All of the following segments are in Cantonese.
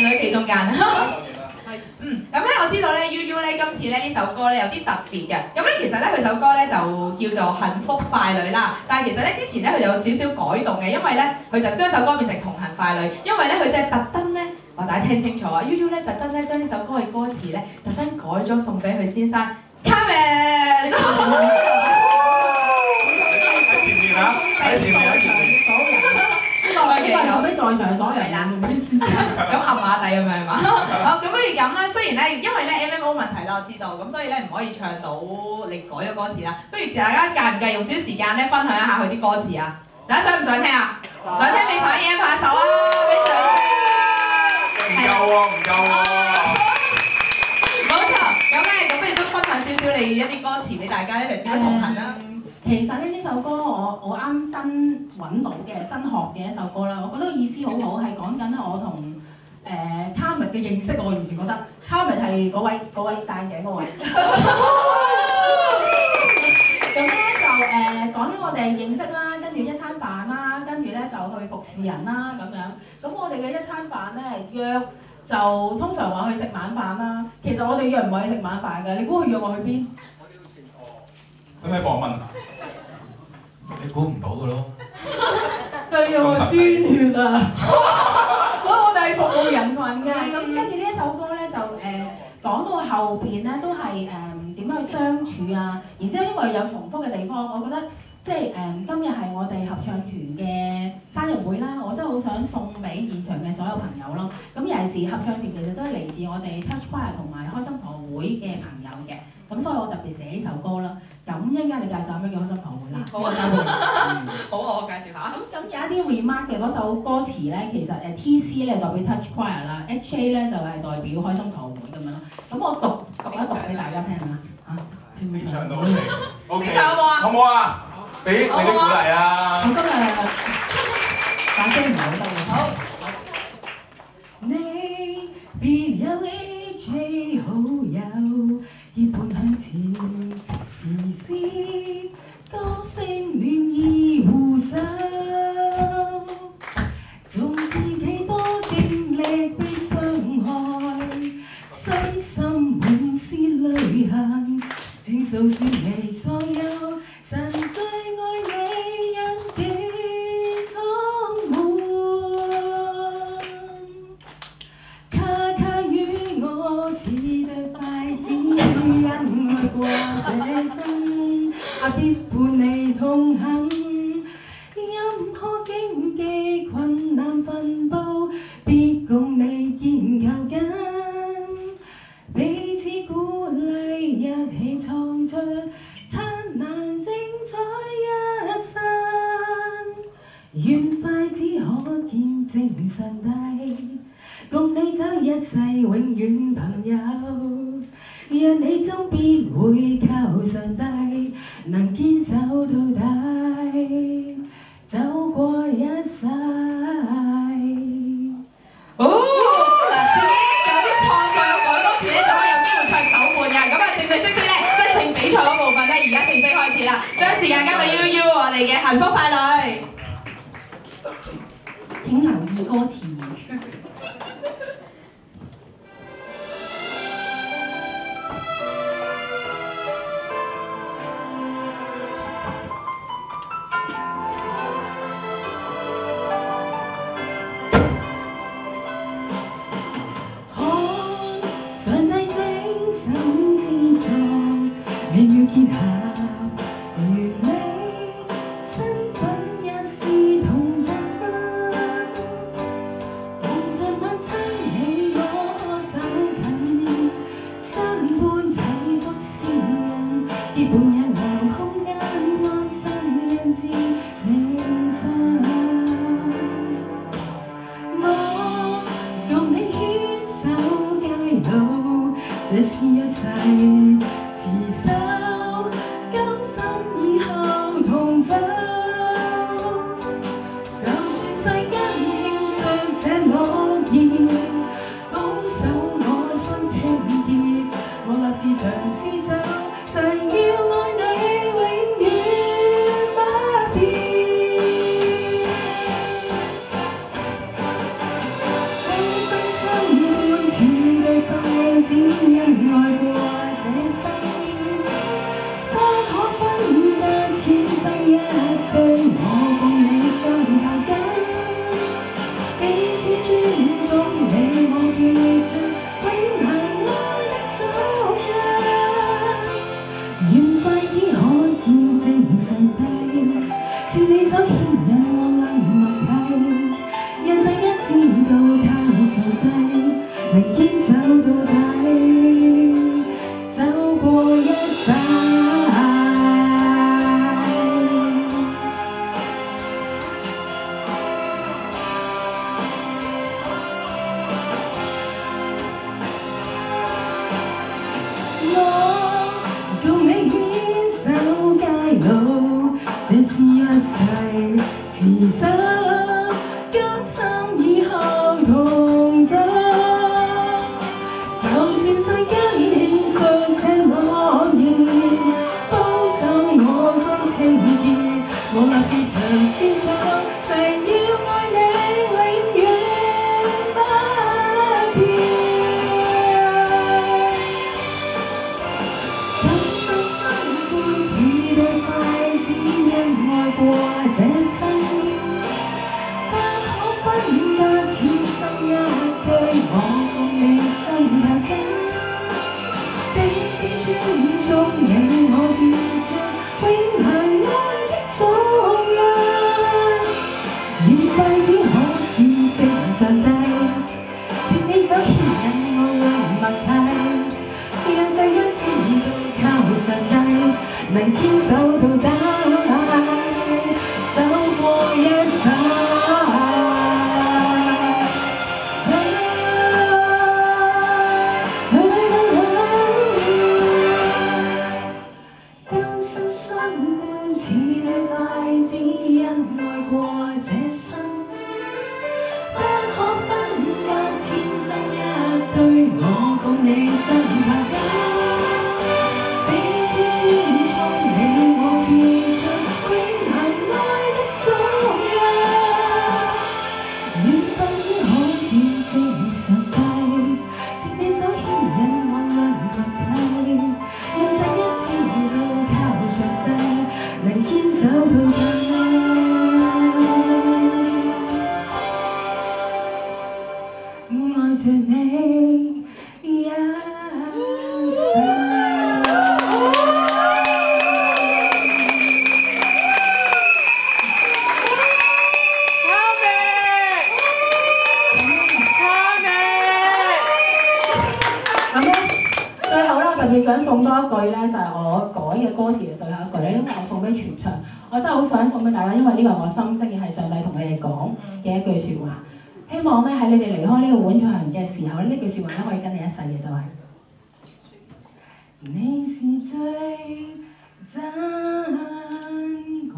女企中間。咁咧我知道咧 U 咧今次咧呢首歌咧有啲特別嘅，咁咧其實咧佢首歌咧就叫做幸福快女啦，但係其實咧之前咧佢有少少改動嘅，因為咧佢就將首歌變成同行快女，因為咧佢即係特登咧話大家聽清楚啊 ，U 咧特登咧將呢首歌嘅歌詞咧特登改咗送俾佢先生 Carmen。喺前面啊，喺前面喺前面。講俾在場所有人啦，咁暗馬仔咁樣係嘛？好，咁不如咁啦。雖然咧，因為咧 MMO 問題啦，我知道，咁所以咧唔可以唱到你改咗歌詞啦。不如大家介唔介意用少少時間咧分享一下佢啲歌詞啊？大家想唔想聽啊？想聽未拍嘢拍手啊！俾掌聲。唔夠喎，唔夠喎。冇錯，咁咧，咁不如都分享少少你一啲歌詞俾大家一齊點樣同行啦。其實咧呢首歌我啱新揾到嘅新學嘅一首歌啦，我覺得意思好好，係講緊咧我同Carmen 嘅認識，我完全覺得 Carmen 係嗰位戴眼鏡嗰位。咁咧就講緊我哋認識啦，跟住一餐飯啦，跟住咧就去服侍人啦咁樣。咁我哋嘅一餐飯咧約就通常話去食晚飯啦。其實我哋約唔係去食晚飯嘅，你估佢約我去邊？使唔使訪問啊？你估唔到嘅咯。佢約我捐血啊！所以我哋係服務人群嘅。咁跟住呢一首歌咧就講到後邊咧都係點樣去相處啊。然之後因為有重複嘅地方，我覺得即係今日係我哋合唱團嘅生日會啦，我真係好想送俾現場嘅所有朋友咯。咁尤其是合唱團其實都係嚟自我哋 Touch Choir 同埋開心堂會嘅朋友嘅。咁所以我特別寫呢首歌啦。咁一陣間你介紹下咩叫開心堂會啦？好啊，好啊，我介紹下。咁有一啲 remark 嘅嗰首歌詞咧，其實TC 咧代表 Touch Choir 啦，HA 咧就係代表開心堂會咁樣咯。咁我讀一讀俾大家聽下嚇。你唱到我哋 ，OK，識唱好唔好啊？好唔好啊？俾你啲鼓勵啊！我今日把聲唔係好得喎。好。你別有 HA 好友，結伴向前，自私歌聲暖意互守，縱使幾多經歷被傷害，身心滿是淚痕，請訴說你所有。神最愛你，恩典充滿，卡卡與我似對筷子，因愛過這生，必伴你同行。任何荊棘困難奮步，必共你肩靠緊，彼此鼓勵，一起創出燦爛精彩一生，願筷子可見證上帝，共你走一世永遠朋友，讓你終必會靠上帝，能堅守到底，走過一世。嗱，自己有啲創作有改歌詞咧，就可以有機會唱首伴嘅。咁啊，正式咧，真正比賽嗰部分咧，而家正式開始啦。將時間交俾 UU 我哋嘅幸福快女。請留意歌詞。今生以後同走。就算世間輕率這諾言，保守我心清潔，我立志長線上，誓要愛你永遠不變。今生相伴似對筷子，因愛過這生，不可分隔，天生一對，我共你相合緊，彼此尊重你我結着永恆愛的頌揚，現快只可見證上帝，牽你手牽引我愛默契，讓世間知道靠上帝，能堅守到底，走過一生。今生相伴似對筷子，因愛過這生，不可分隔，天生一對，我共你相合緊，彼此尊重你我結着永恆愛的頌揚，緣分只可見證上帝，牽你手牽引我愛默契，讓世間知道靠上帝，能堅守到底。愛着你一生。咁咧，最後咧，我特別想送多一句咧，就係我改嘅歌詞嘅最後一句咧，因為我送俾全場，我真係好想送俾大家，因為呢個係我心聲，係上帝同你哋講嘅一句説話。希望咧喺你哋離開呢個會場嘅時候咧，呢句説話咧可以跟你一世嘅就係、你是最珍貴。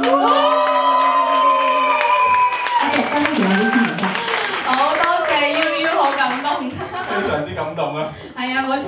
多謝跟住我啲先生。好多謝 U U，好感動。非常之感動啊！係啊，冇錯。